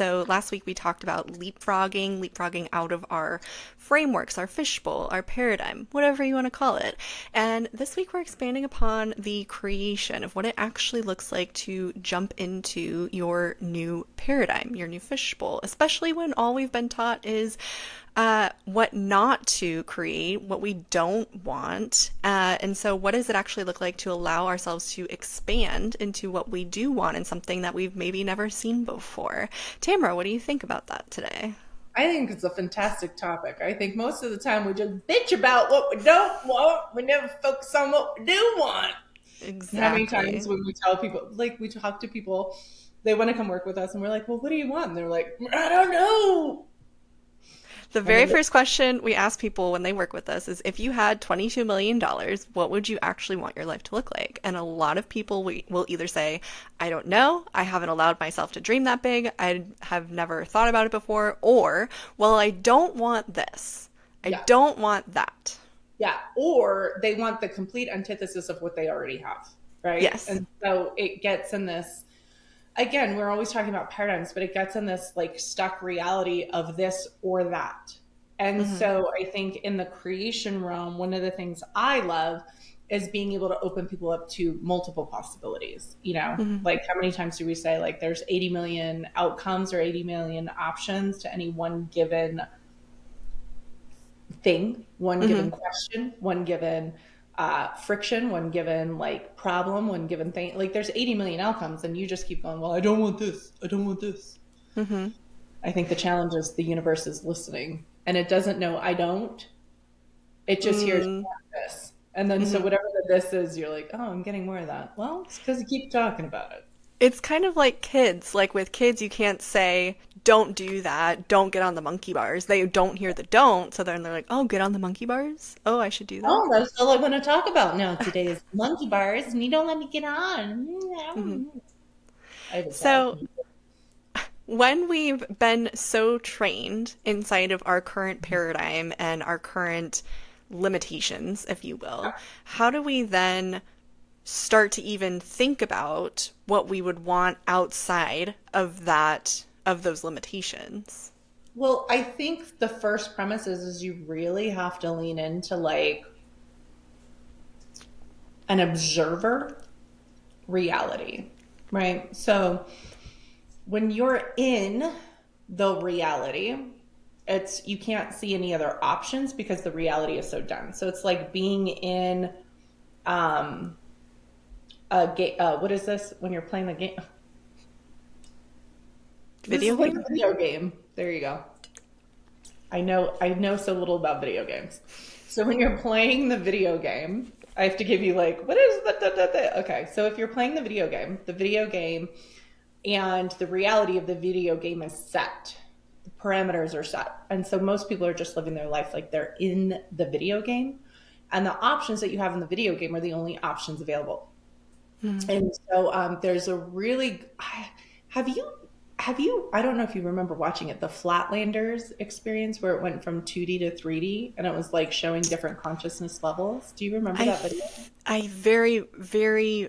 So last week we talked about leapfrogging out of our frameworks, our fishbowl, our paradigm, whatever you want to call it. And this week we're expanding upon the creation of what it actually looks like to jump into your new paradigm, your new fishbowl, especially when all we've been taught is what not to create, what we don't want. And so, what does it actually look like to allow ourselves to expand into what we do want and something that we've maybe never seen before? Tamara, what do you think about that today? I think it's a fantastic topic. I think most of the time we just bitch about what we don't want. We never focus on what we do want. How many times Exactly. when we tell people, like we talk to people, they want to come work with us and we're like, well, what do you want? And they're like, I don't know. The And very then first question we ask people when they work with us is if you had $22 million, what would you actually want your life to look like? And a lot of people will either say, I don't know, I haven't allowed myself to dream that big, I have never thought about it before, or, well, I don't want this, I yeah, don't want that. yeah. Or they want the complete antithesis of what they already have. Right. Yes. And so it gets in this, again, we're always talking about paradigms, but it gets in this like stuck reality of this or that. And Hmm. so I think in the creation realm, one of the things I love is being able to open people up to multiple possibilities. Hmm. Like how many times do we say like there's 80 million outcomes or 80 million options to any one given thing, one given Hmm. question, one given friction, one given like problem, one given thing. Like there's 80 million outcomes, and you just keep going, well, I don't want this. I don't want this. Hmm. I think the challenge is the universe is listening and it doesn't know I don't. It just hears Mm. this. And then so Hmm. whatever the this is, you're like, oh, I'm getting more of that. Well, it's because you keep talking about it. It's kind of like kids. Like with kids, you can't say, don't do that, don't get on the monkey bars. They don't hear the don't, so then they're like, oh, get on the monkey bars? Oh, I should do that? Oh, that's all I want to talk about now today is monkey bars, and you don't let me get on. Hmm. I have a cat. So, when we've been so trained inside of our current paradigm and our current limitations, if you will, how do we then start to even think about what we would want outside of those limitations? Well, I think the first premise is you really have to lean into like an observer reality, right? So when you're in the reality, it's you can't see any other options because the reality is so dense. So it's like being in um a game. What is this when you're playing the game? This Video is like a game? video game. There you go. I know so little about video games. So when you're playing the video game, I have to give you like, what is that? Okay, so if you're playing the video game and the reality of the video game is set. The parameters are set. And so most people are just living their life like they're in the video game. And the options that you have in the video game are the only options available. Mhm. And so there's a really have you I don't know if you remember watching it, the Flatlanders experience where it went from 2D to 3D and it was like showing different consciousness levels. Do you remember that video? I very, very,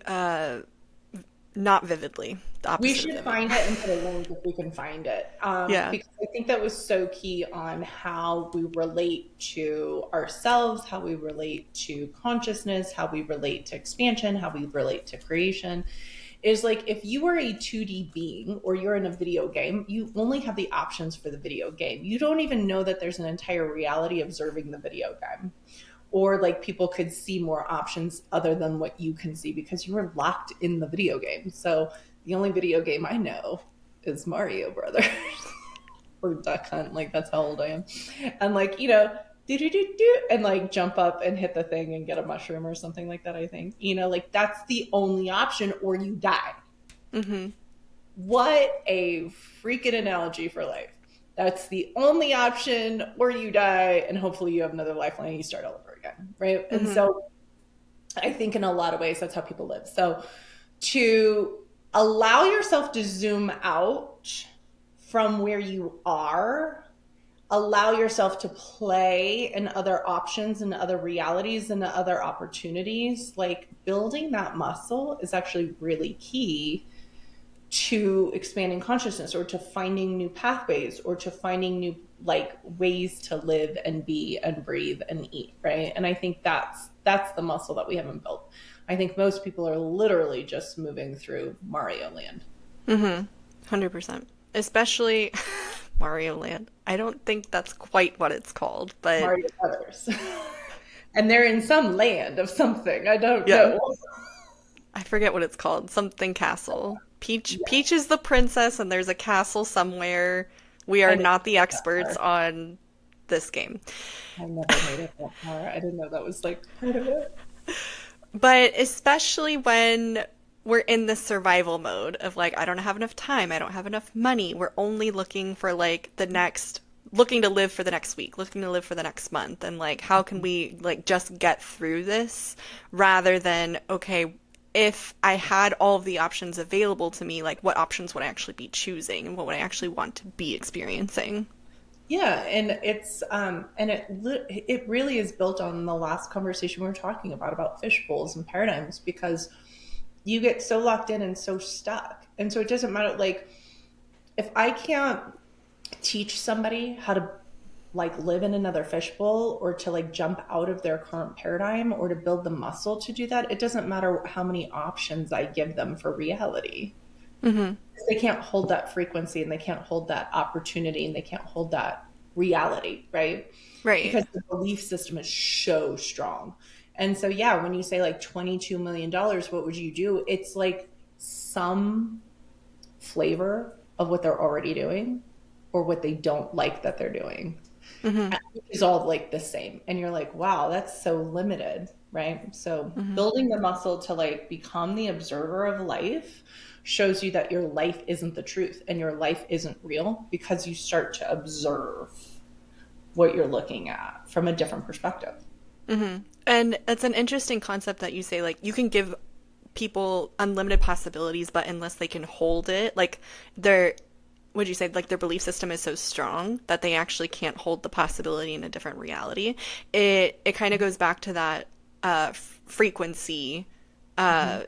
not vividly, the We opposite of should vivid. find it and put a link if we can find it. Yeah. Because I think that was so key on how we relate to ourselves, how we relate to consciousness, how we relate to expansion, how we relate to creation. Is like if you are a 2D being or you're in a video game, you only have the options for the video game. You don't even know that there's an entire reality observing the video game. Or like people could see more options other than what you can see because you were locked in the video game. So the only video game I know is Mario Brothers or Duck Hunt. Like that's how old I am. And like, do do do do and like jump up and hit the thing and get a mushroom or something like that, I think. Like that's the only option or you die. Hmm. What a freaking analogy for life. That's the only option or you die and hopefully you have another lifeline and you start all over again. Right. And Hmm. so I think in a lot of ways that's how people live. So to allow yourself to zoom out from where you are, allow yourself to play in other options and other realities and other opportunities, like building that muscle is actually really key to expanding consciousness or to finding new pathways or to finding new like ways to live and be and breathe and eat, right? And I think that's the muscle that we haven't built. I think most people are literally just moving through Mario Land. Mm-hmm. 100%. Especially Mario Land. I don't think that's quite what it's called, but Mario Brothers. And they're in some land of something. I don't yeah, know. I forget what it's called. Something castle. Yeah. Peach is the princess and there's a castle somewhere. We I are never not the made that experts far. on this game. I never made it that far. I didn't know that was like part of it. But especially when we're in the survival mode of like, I don't have enough time, I don't have enough money. We're only looking for like the next, looking to live for the next week, looking to live for the next month. And like, how can we like just get through this rather than, okay, if I had all of the options available to me, like what options would I actually be choosing and what would I actually want to be experiencing? Yeah, and it really is built on the last conversation we were talking about fish bowls and paradigms because you get so locked in and so stuck. And so it doesn't matter like if I can't teach somebody how to like live in another fishbowl or to like jump out of their current paradigm or to build the muscle to do that, it doesn't matter how many options I give them for reality. Mm-hmm. They can't hold that frequency and they can't hold that opportunity and they can't hold that reality, right? Right. Because the belief system is so strong. And so, yeah, when you say like $22 million, what would you do? It's like some flavor of what they're already doing or what they don't like that they're doing Mm-hmm. is all like the same. And you're like, wow, that's so limited, right? So Mm-hmm. building the muscle to like become the observer of life shows you that your life isn't the truth and your life isn't real because you start to observe what you're looking at from a different perspective. Mm-hmm. And it's an interesting concept that you say, like, you can give people unlimited possibilities, but unless they can hold it, like, their, would you say, like, their belief system is so strong that they actually can't hold the possibility in a different reality. It kind of goes back to that frequency. Mhm. Uh,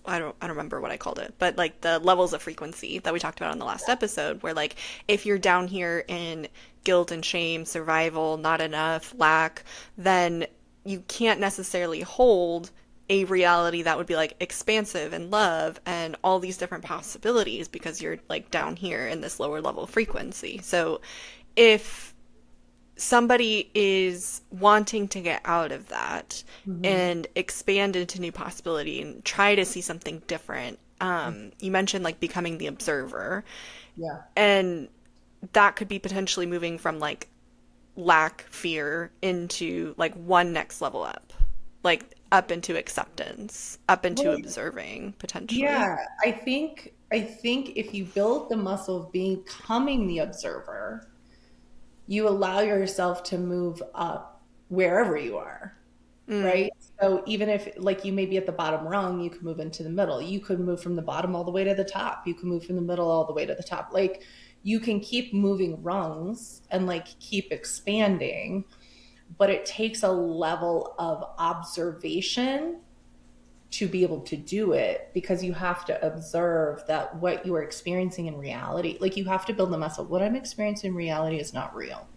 I don't remember what I called it, but like the levels of frequency that we talked about on the last episode, where like if you're down here in guilt and shame, survival, not enough, lack, then you can't necessarily hold a reality that would be like expansive and love and all these different possibilities because you're like down here in this lower level frequency. So if somebody is wanting to get out of that Mhm. and expand into new possibility and try to see something different. You mentioned like becoming the observer, Yeah. and that could be potentially moving from like lack, fear into like one next level up, like up into acceptance, up into Well, observing potentially. yeah, I think if you build the muscle of becoming the observer, you allow yourself to move up wherever you are, Mm, right? So even if like you may be at the bottom rung, you can move into the middle. You could move from the bottom all the way to the top. You can move from the middle all the way to the top. Like you can keep moving rungs and like keep expanding, but it takes a level of observation to be able to do it because you have to observe that what you are experiencing in reality, like you have to build the muscle. What I'm experiencing in reality is not real.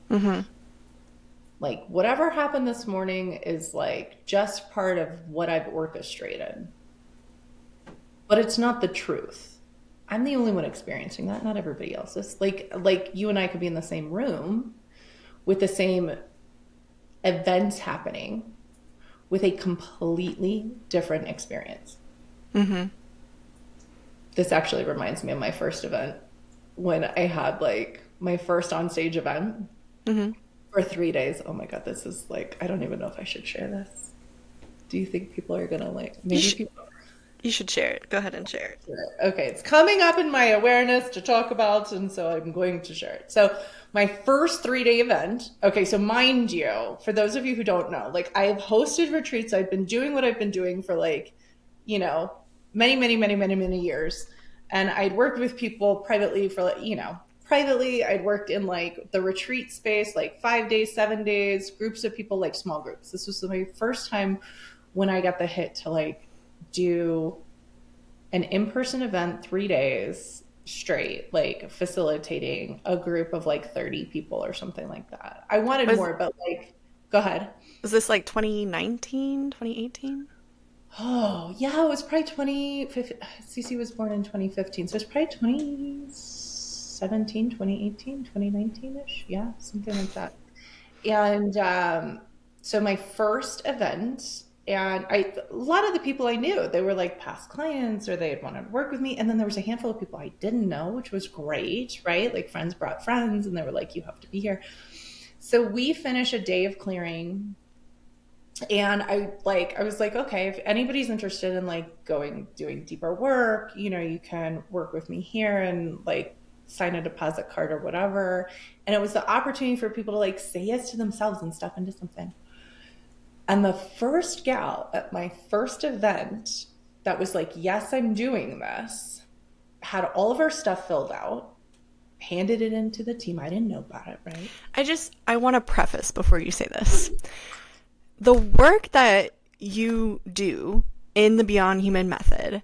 mm-hmm, Like whatever happened this morning is like just part of what I've orchestrated, but it's not the truth. I'm the only one experiencing that, not everybody else is. Like you and I could be in the same room with the same events happening with a completely different experience. mm-hmm, This actually reminds me of my first event when I had like my first on stage event mm-hmm. for 3 days. Oh my God, this is like, I don't even know if I should share this. Do you think people are gonna like, You maybe should people. you should share it. Go ahead and share it. Okay, it's coming up in my awareness to talk about, and so I'm going to share it. So, my first 3 day event. Okay, so mind you, for those of you who don't know, like I have hosted retreats. I've been doing what I've been doing for like, you know, many, many, many, many, many years, and I'd worked with people privately for like, privately. I'd worked in like the retreat space, like 5 days, 7 days, groups of people, like small groups. This was my first time when I got the hit to like do an in-person event 3 days straight, like facilitating a group of like 30 people or something like that. I wanted Was more, but like, go ahead. was this like 2019, 2018? Oh, yeah, it was probably 2015. Cece was born in 2015. So it's probably 2017, 2018, 2019-ish. Yeah, something like that. And so my first event, and a lot of the people I knew, they were like past clients or they had wanted to work with me. And then there was a handful of people I didn't know, which was great, right? Like friends brought friends and they were like, you have to be here. So we finish a day of clearing, and I was like, okay, if anybody's interested in like doing deeper work, you can work with me here and like sign a deposit card or whatever. And it was the opportunity for people to like say yes to themselves and step into something. And the first gal at my first event that was like, yes, I'm doing this, had all of her stuff filled out, handed it into the team. I didn't know about it, right? I want to preface before you say this. The work that you do in the Beyond Human method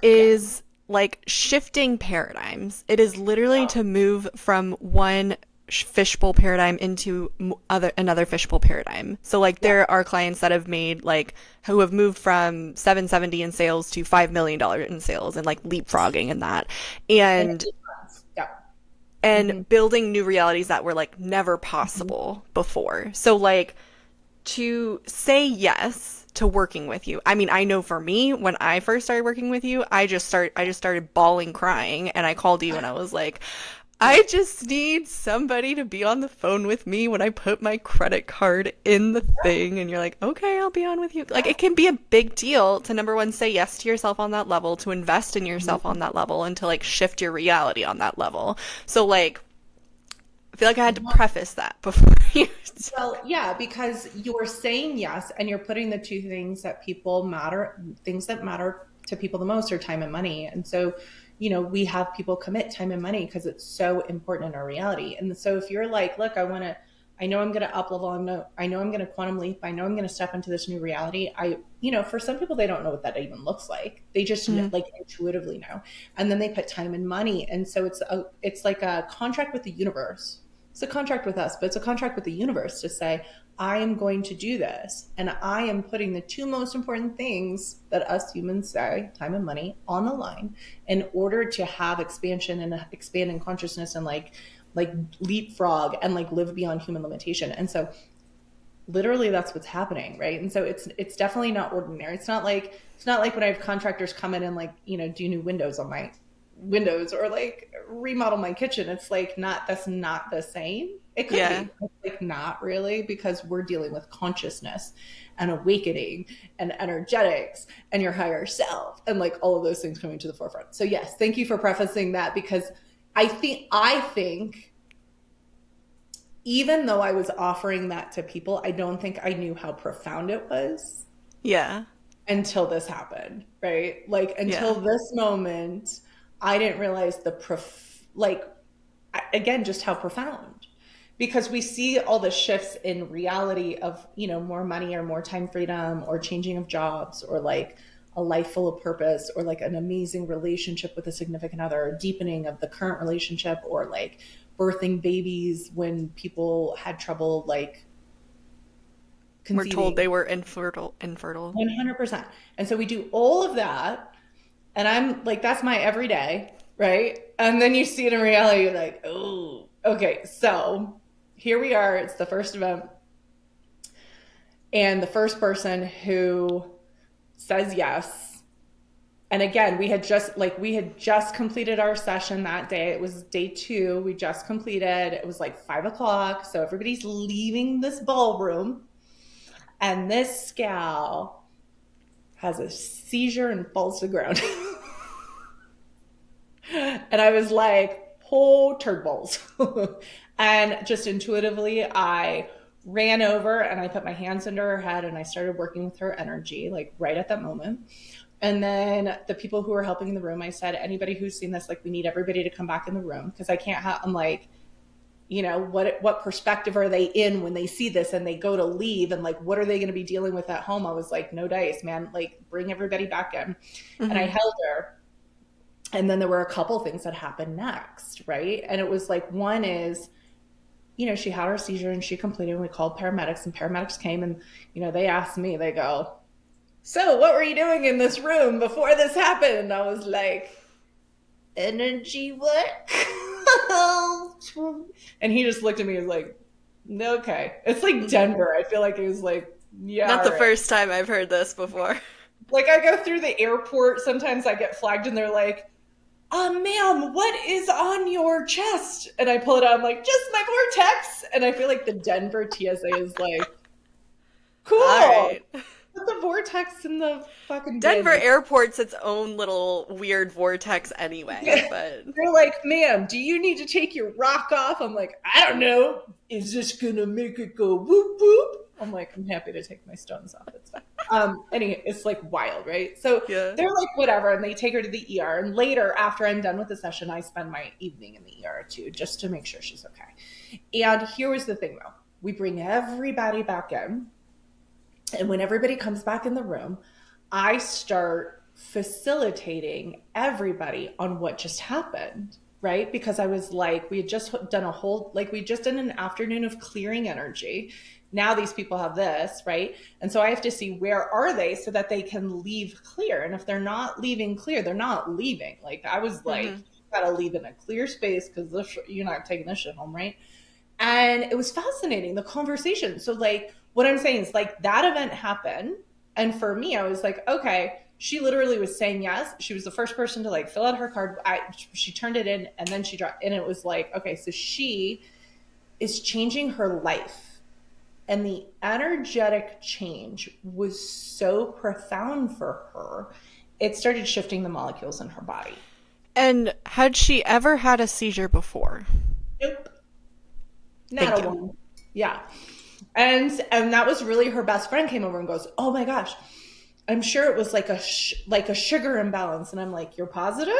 Yeah. is like shifting paradigms. It is literally to move from one fishbowl paradigm into another fishbowl paradigm. So like Yeah. there are clients that have made like who have moved from 770 in sales to $5 million in sales and like leapfrogging and that. And And yeah. Hmm. building new realities that were like never Hmm. possible before. So like to say yes to working with you. I mean, I know for me, when I first started working with you, I just started bawling crying and I called you and I was like, I just need somebody to be on the phone with me when I put my credit card in the thing. And you're like, okay, I'll be on with you. Like, it can be a big deal to number one, say yes to yourself on that level, to invest in yourself on that level, and to like shift your reality on that level. So, like, I feel like I had to preface that before you. Well, yeah, because you're saying yes and you're putting the two things that people matter, things that matter to people the most are time and money. And so, we have people commit time and money because it's so important in our reality. And so if you're like, look, I know I'm going to up level. I know I'm going to quantum leap. I know I'm going to step into this new reality. For some people, they don't know what that even looks like. They just Mm, like intuitively know. And then they put time and money. And so it's like a contract with the universe. It's a contract with us, but it's a contract with the universe to say, I am going to do this. And I am putting the two most important things that us humans say, time and money, on the line in order to have expansion and expand in consciousness and like leapfrog and like live beyond human limitation. And so literally that's what's happening, right? And so it's definitely not ordinary. It's not like when I have contractors come in and like, do new windows on my windows or like remodel my kitchen. It's like that's not the same. It could yeah. be, but like not really, because we're dealing with consciousness and awakening and energetics and your higher self and like all of those things coming to the forefront. So yes, thank you for prefacing that, because I think even though I was offering that to people, I don't think I knew how profound it was Yeah. until this happened, right? Like until Yeah. this moment, I didn't realize like again, just how profound. Because we see all the shifts in reality of, more money or more time freedom or changing of jobs or like a life full of purpose or like an amazing relationship with a significant other, or deepening of the current relationship, or like birthing babies when people had trouble like We're told conceiving. they were infertile. 100%. And so we do all of that. And I'm like, that's my everyday, right? And then you see it in reality, you're like, oh, okay. So here we are. It's the first event. And the first person who says yes. And again, we had just completed our session that day. It was day 2. We just completed. It was like 5 o'clock. So everybody's leaving this ballroom. And this gal has a seizure and falls to the ground. And I was like, oh, turd balls. And just intuitively, I ran over and I put my hands under her head and I started working with her energy, like right at that moment. And then the people who were helping in the room, I said, anybody who's seen this, like, we need everybody to come back in the room, because I can't have, I'm like, what perspective are they in when they see this and they go to leave, and like, what are they going to be dealing with at home? I was like, no dice, man, like, bring everybody back in. And I Hmm. held her. And then there were a couple things that happened next, right? And it was like, one is, she had her seizure and she completed, and we called paramedics, and paramedics came, and, they asked me, they go, so what were you doing in this room before this happened? And I was like, energy work. And he just looked at me and was like, okay. It's like Denver. I feel like he was like, yeah, Not all the right. first time I've heard this before. Like I go through the airport, sometimes I get flagged and they're like, ma'am, what is on your chest? And I pull it out, I'm like, just my vortex. And I feel like the Denver TSA is like, All cool. right. Put the vortex in the fucking Denver bin. Airport's its own little weird vortex anyway, but They're like, ma'am, do you need to take your rock off? I'm like, I don't know. Is this gonna make it go whoop whoop? I'm like, I'm happy to take my stones off. It's fine. Anyway, it's like wild, right? So yeah. they're like, whatever, and they take her to the ER. And later, after I'm done with the session, I spend my evening in the ER too, just to make sure she's okay. And here was the thing though. We bring everybody back in. And when everybody comes back in the room, I start facilitating everybody on what just happened, right? Because I was like, we had just done we just done an afternoon of clearing energy. Now these people have this, right? And so I have to see where are they so that they can leave clear. And if they're not leaving clear, they're not leaving. Like I was like, Mm-hmm. you gotta leave in a clear space because you're not taking this shit home, right? And it was fascinating, the conversation. So like what I'm saying is like that event happened. And for me, I was like, okay, she literally was saying yes. She was the first person to like fill out her card. She turned it in and then she dropped, and it was like, okay, so she is changing her life. And the energetic change was so profound for her. It started shifting the molecules in her body. And had she ever had a seizure before? Nope. Not Thank a you. one. Yeah. And that was really her best friend came over and goes, "Oh my gosh, I'm sure it was like a sugar imbalance." And I'm like, "You're positive?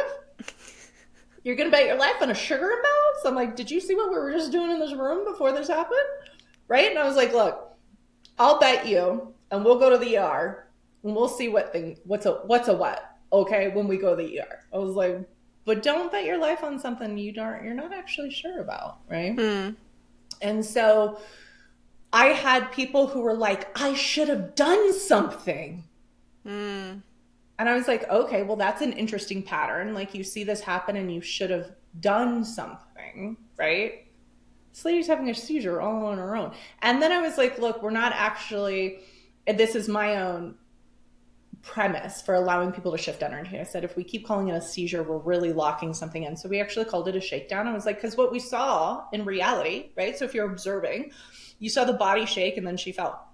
You're gonna bet your life on a sugar imbalance?" I'm like, "Did you see what we were just doing in this room before this happened?" Right? And I was like, "Look, I'll bet you, and we'll go to the ER, and we'll see what's a what, okay? When we go to the ER." I was like, "But don't bet your life on something you're not actually sure about, right?" Hmm. And so I had people who were like, I should have done something. Hmm. And I was like, okay, well, that's an interesting pattern. Like, you see this happen and you should have done something, right? This lady's having a seizure all on her own. And then I was like, look, we're not actually, and this is my own premise for allowing people to shift energy. I said, if we keep calling it a seizure, we're really locking something in. So we actually called it a shakedown. I was like, because what we saw in reality, right? So if you're observing, you saw the body shake and then she fell.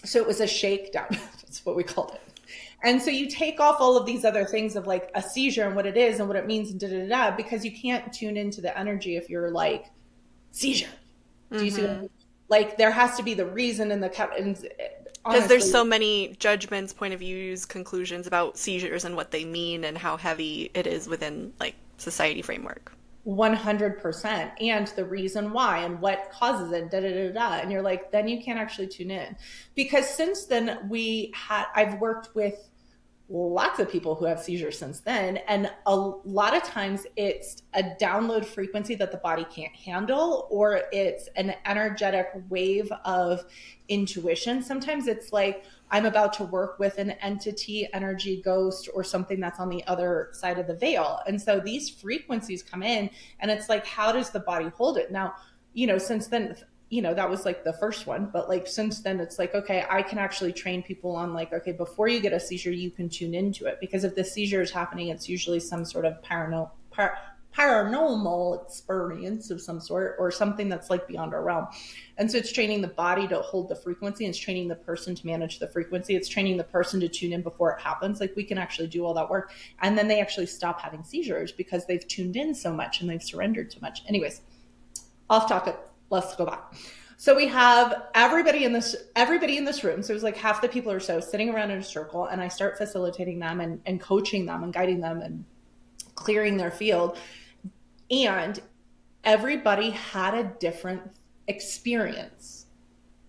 So it was a shakedown. That's what we called it. And so you take off all of these other things of like a seizure and what it is and what it means and da da da, because you can't tune into the energy if you're like seizure. Do you see what I Mm-hmm. mean? Like there has to be the reason and and Because there's honestly, so many judgments, point of views, conclusions about seizures and what they mean and how heavy it is within like society framework. 100%, and the reason why and what causes it, da da da da. And you're like, then you can't actually tune in. Because since then I've worked with lots of people who have seizures since then. And a lot of times it's a download frequency that the body can't handle, or it's an energetic wave of intuition. Sometimes it's like, I'm about to work with an entity, energy, ghost, or something that's on the other side of the veil. And so these frequencies come in, and it's like, how does the body hold it? Now, since then, that was like the first one, but like since then it's like, okay, I can actually train people on like, okay, before you get a seizure, you can tune into it, because if the seizure is happening, it's usually some sort of paranormal experience of some sort, or something that's like beyond our realm. And so it's training the body to hold the frequency, and it's training the person to manage the frequency. It's training the person to tune in before it happens. Like we can actually do all that work. And then they actually stop having seizures because they've tuned in so much and they've surrendered so much. Anyways, off topic. Let's go back. So we have everybody in this room. So it was like half the people or so sitting around in a circle, and I start facilitating them and coaching them and guiding them and clearing their field. And everybody had a different experience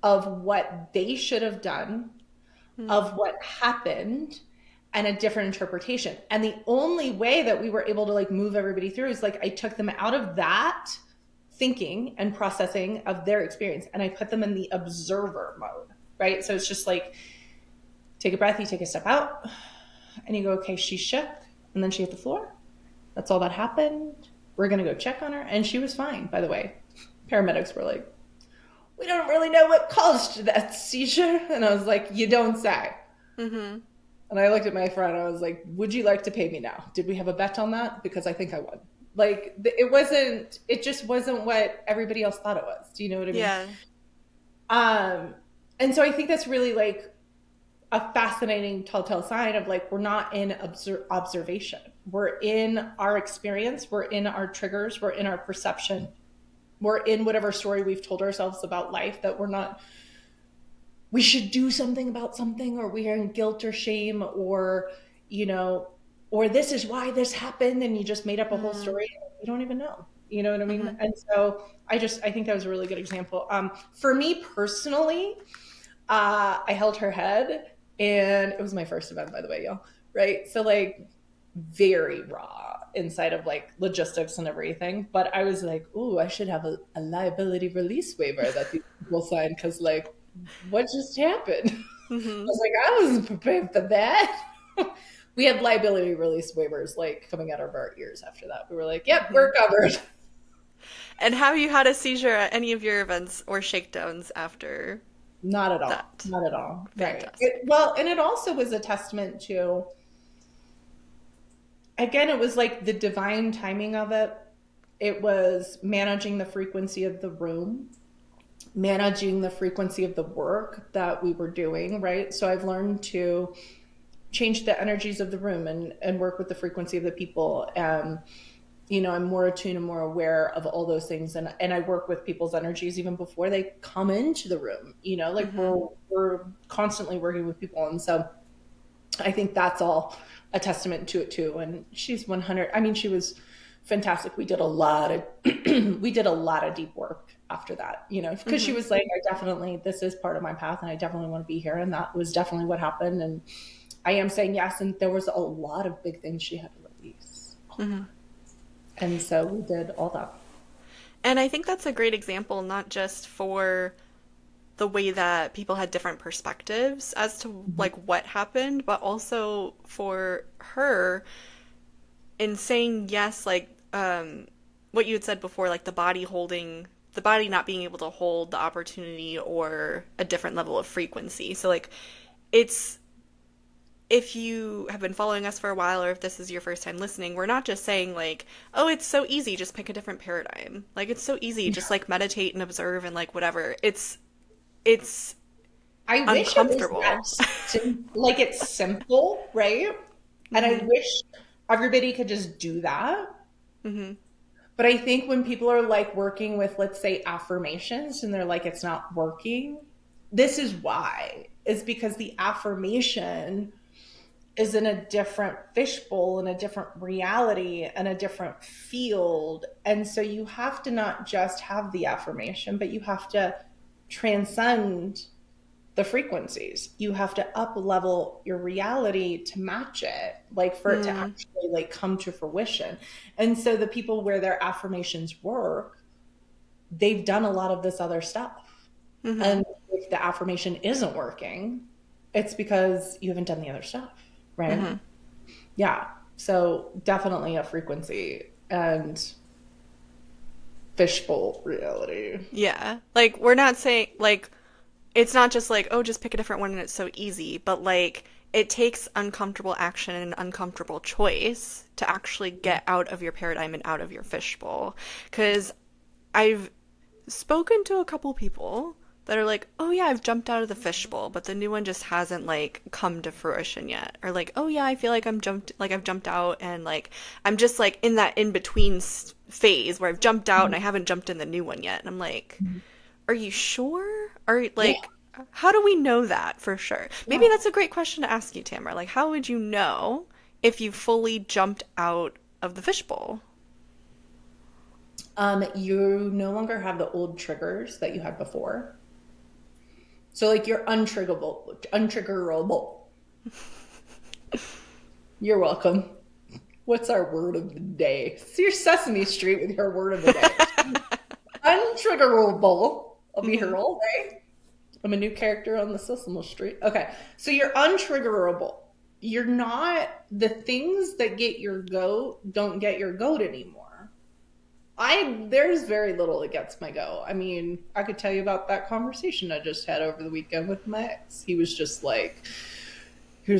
of what they should have done, Hmm. of what happened, and a different interpretation. And the only way that we were able to like move everybody through is like I took them out of that thinking and processing of their experience and I put them in the observer mode, right? So it's just like take a breath, you take a step out, and you go, okay, she shook and then she hit the floor. That's all that happened. We're going to go check on her. And she was fine, by the way. Paramedics were like, we don't really know what caused that seizure. And I was like, you don't say. Mm-hmm. And I looked at my friend. I was like, would you like to pay me now? Did we have a bet on that? Because I think I won. Like, it just wasn't what everybody else thought it was. Do you know what I mean? Yeah. And so I think that's really like a fascinating telltale sign of like, we're not in observation. We're in our experience. We're in our triggers. We're in our perception. We're in whatever story we've told ourselves about life that we're not, we should do something about something, or we are in guilt or shame, or, you know, or this is why this happened. And you just made up a whole story. You don't even know, you know what I mean? Mm-hmm. And so I think that was a really good example. For me personally, I held her head, and it was my first event, by the way, y'all. Right. So like very raw inside of like logistics and everything. But I was like, ooh, I should have a liability release waiver that these people sign, because like, what just happened? I Mm-hmm. was like, I wasn't prepared for that. We had liability release waivers like coming out of our ears after that. We were like, yep, Mm-hmm. we're covered. And have you had a seizure at any of your events or shakedowns after Not at all. that? Not at all. Right. Fantastic. Well, and it also was a testament to, again, it was like the divine timing of it. It was managing the frequency of the room, managing the frequency of the work that we were doing, right? So I've learned to change the energies of the room and work with the frequency of the people. You know, I'm more attuned and more aware of all those things. And I work with people's energies even before they come into the room, you know, like Mm-hmm. we're constantly working with people. And so I think that's all a testament to it too. And she's 100. I mean, she was fantastic. We did a lot of we did a lot of deep work after that, you know, because she Mm-hmm. was like, I definitely, this is part of my path and I definitely want to be here. And that was definitely what happened. And I am saying yes. And there was a lot of big things she had to release. Mm-hmm. And so we did all that. And I think that's a great example, not just for the way that people had different perspectives as to like what happened, but also for her in saying yes, like what you had said before, like the body not being able to hold the opportunity or a different level of frequency. So like it's if you have been following us for a while or if this is your first time listening, we're not just saying like, oh, it's so easy, just pick a different paradigm. Like it's so easy, just like meditate and observe and like whatever. It's I wish it was that uncomfortable. like it's simple, right? And I Hmm. wish everybody could just do that. Hmm. But I think when people are like working with, let's say, affirmations and they're like, it's not working, this is why. Is because the affirmation is in a different fishbowl, in a different reality, and a different field. And so you have to not just have the affirmation, but you have to transcend the frequencies. You have to up level your reality to match it, like for it to Mm. actually like come to fruition. And so the people where their affirmations work, they've done a lot of this other stuff. Hmm. And if the affirmation isn't working, it's because you haven't done the other stuff, right? Hmm. Yeah. So definitely a frequency and fishbowl reality. Yeah. Like we're not saying like it's not just like, oh, just pick a different one and it's so easy, but like it takes uncomfortable action and uncomfortable choice to actually get out of your paradigm and out of your fishbowl. Because I've spoken to a couple people that are like, oh yeah, I've jumped out of the fishbowl, but the new one just hasn't like come to fruition yet. Or like, oh yeah, I feel like I've jumped out and like I'm just like in that in between phase where I've jumped out and I haven't jumped in the new one yet. And I'm like, are you sure? Are Yeah. like how do we know that for sure? Maybe Yeah. that's a great question to ask you, Tamara. Like how would you know if you fully jumped out of the fishbowl? You no longer have the old triggers that you had before. So like you're untriggerable. You're welcome. What's our word of the day? See your Sesame Street with your word of the day. Untriggerable. I'll be Hmm. here all day. I'm a new character on the Sesame Street. Okay, so you're untriggerable. You're not the things that get your goat don't get your goat anymore. I there's very little that gets my goat. I mean, I could tell you about that conversation I just had over the weekend with my ex. He was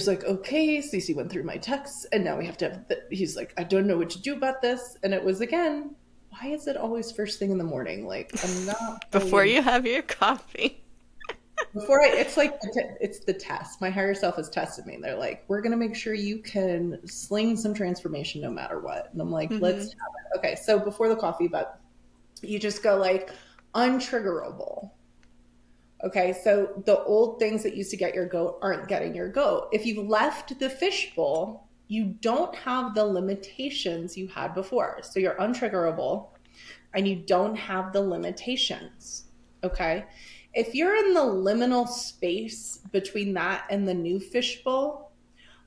like, okay, Cece went through my texts, and now we have to have. He's like, I don't know what to do about this, and it was again. Why is it always first thing in the morning? Like I'm not fully Before in you have your coffee. before I. It's like it's the test. My higher self has tested me. They're like, we're gonna make sure you can sling some transformation no matter what. And I'm like, let's Hmm. have it. Okay, so before the coffee, but you just go like untriggerable. Okay, so the old things that used to get your goat aren't getting your goat. If you've left the fishbowl, you don't have the limitations you had before. So you're untriggerable and you don't have the limitations. Okay. If you're in the liminal space between that and the new fishbowl,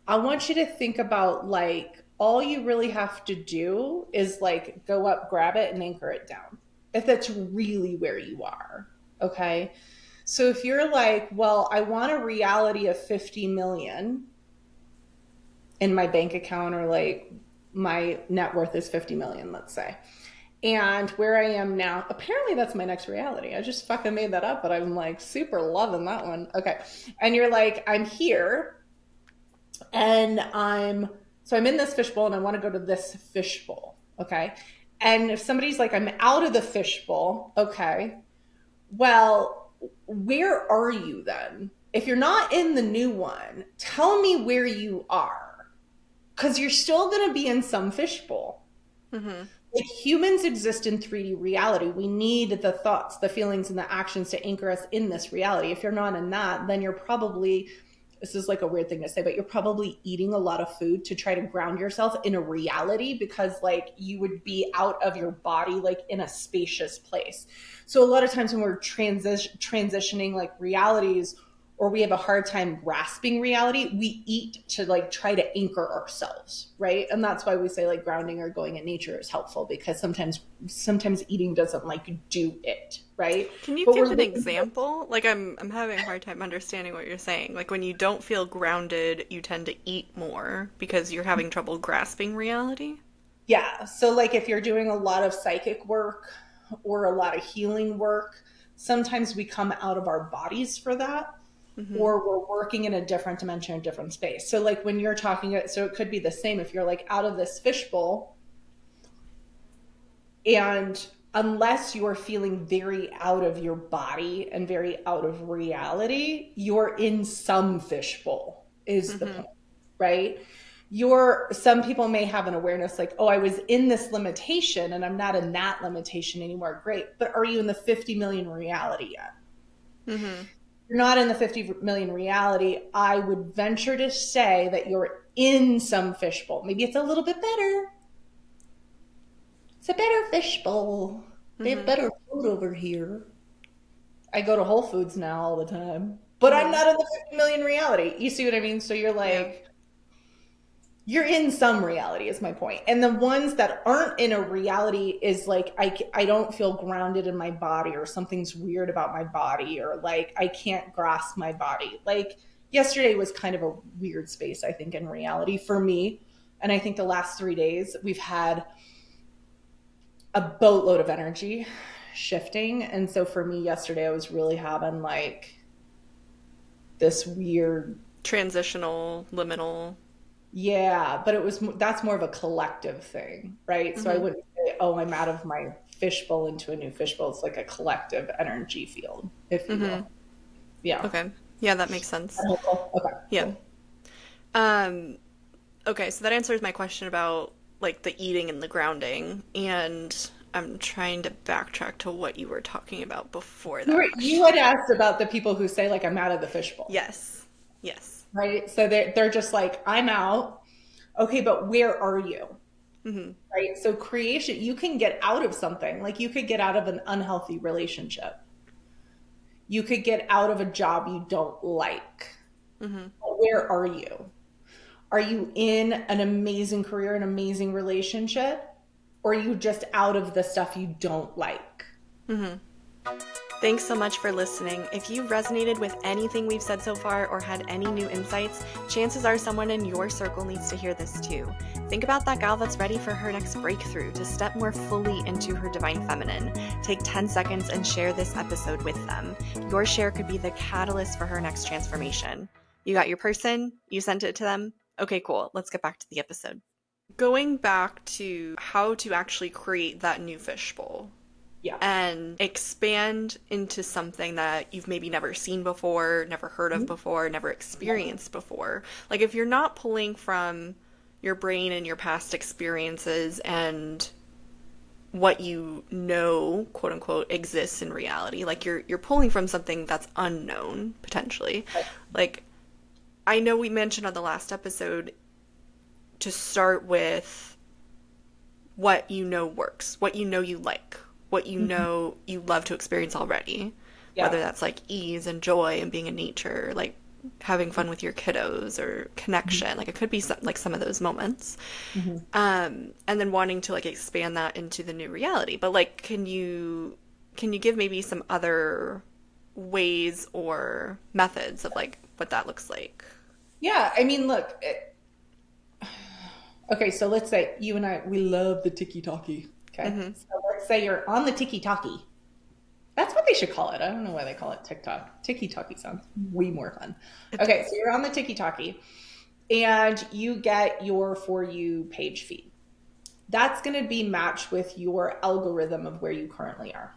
I want you to think about like all you really have to do is like go up, grab it, and anchor it down. If that's really where you are. Okay. So if you're like, well, I want a reality of 50 million in my bank account, or like my net worth is 50 million, let's say. And where I am now, apparently that's my next reality. I just fucking made that up, but I'm like super loving that one. Okay. And you're like, I'm here and I'm in this fishbowl and I want to go to this fishbowl. Okay. And if somebody's like, I'm out of the fishbowl, okay, well, where are you then? If you're not in the new one, tell me where you are. Because you're still going to be in some fishbowl. Hmm. Like humans exist in 3D reality. We need the thoughts, the feelings, and the actions to anchor us in this reality. If you're not in that, then you're probably, this is like a weird thing to say, but you're probably eating a lot of food to try to ground yourself in a reality because like you would be out of your body, like in a spacious place. So a lot of times when we're transitioning like realities, or we have a hard time grasping reality, we eat to like try to anchor ourselves, right? And that's why we say like grounding or going in nature is helpful, because sometimes eating doesn't like do it, right? Can you But we're give an looking for, example? Like I'm having a hard time understanding what you're saying. Like when you don't feel grounded, you tend to eat more because you're having trouble grasping reality. yeah. So like if you're doing a lot of psychic work or a lot of healing work, sometimes we come out of our bodies for that, Hmm. or we're working in a different dimension, a different space. So like when you're talking, so it could be the same if you're like out of this fishbowl. And unless you're feeling very out of your body and very out of reality, you're in some fishbowl, is the Hmm. point, right? Some people may have an awareness like, oh, I was in this limitation and I'm not in that limitation anymore. Great. But are you in the 50 million reality yet? Hmm. You're not in the 50 million reality. I would venture to say that you're in some fishbowl. Maybe it's a little bit better. It's a better fishbowl. They have Hmm. better food over here. I go to Whole Foods now all the time, but I'm Hmm. not in the 50 million reality. You see what I mean? So you're Yeah. like, you're in some reality, is my point. And the ones that aren't in a reality is like, I don't feel grounded in my body, or something's weird about my body, or like, I can't grasp my body. Like, yesterday was kind of a weird space, I think, in reality for me. And I think the last 3 days, we've had a boatload of energy shifting. And so for me, yesterday, I was really having like this weird, Transitional, liminal. yeah, but that's more of a collective thing, right? So I Hmm. wouldn't say, oh, I'm out of my fishbowl into a new fishbowl. It's like a collective energy field, if you Hmm. will. Yeah. Okay. Yeah, that makes sense. Helpful? Okay, Yeah. cool. Um, okay, so that answers my question about like the eating and the grounding, and I'm trying to backtrack to what you were talking about before that. You had asked about the people who say like I'm out of the fishbowl, Yes. Yes. right? So they're just like I'm out. Okay, but where are you? Hmm. Right? So creation, you can get out of something. Like you could get out of an unhealthy relationship. You could get out of a job you don't like. Hmm. But where are you? Are you in an amazing career, an amazing relationship? Or are you just out of the stuff you don't like? Mm-hmm. Thanks so much for listening. If you've resonated with anything we've said so far or had any new insights, chances are someone in your circle needs to hear this too. Think about that gal that's ready for her next breakthrough to step more fully into her divine feminine. Take 10 seconds and share this episode with them. Your share could be the catalyst for her next transformation. You got your person? You sent it to them? Okay, cool. Let's get back to the episode. Going back to how to actually create that new fishbowl Yeah. and expand into something that you've maybe never seen before, never heard of before, never experienced before. Like if you're not pulling from your brain and your past experiences and what you know, quote unquote, exists in reality, like you're pulling from something that's unknown potentially. Like I know we mentioned on the last episode to start with what you know works, what you know you like, what you know you love to experience already, Yeah. whether that's like ease and joy and being in nature, like having fun with your kiddos or connection. Like it could be like some of those moments. Mm-hmm. And then wanting to like expand that into the new reality. But like, can you give maybe some other ways or methods of like what that looks like? Yeah. I mean, look, okay, so let's say you and I, we love the tiki talkie. Okay. Mm-hmm. So let's say you're on the tiki talkie. That's what they should call it. I don't know why they call it TikTok. Tiki talkie sounds way more fun. It Okay, does. so you're on the tiki talkie and you get your For You page feed. That's going to be matched with your algorithm of where you currently are.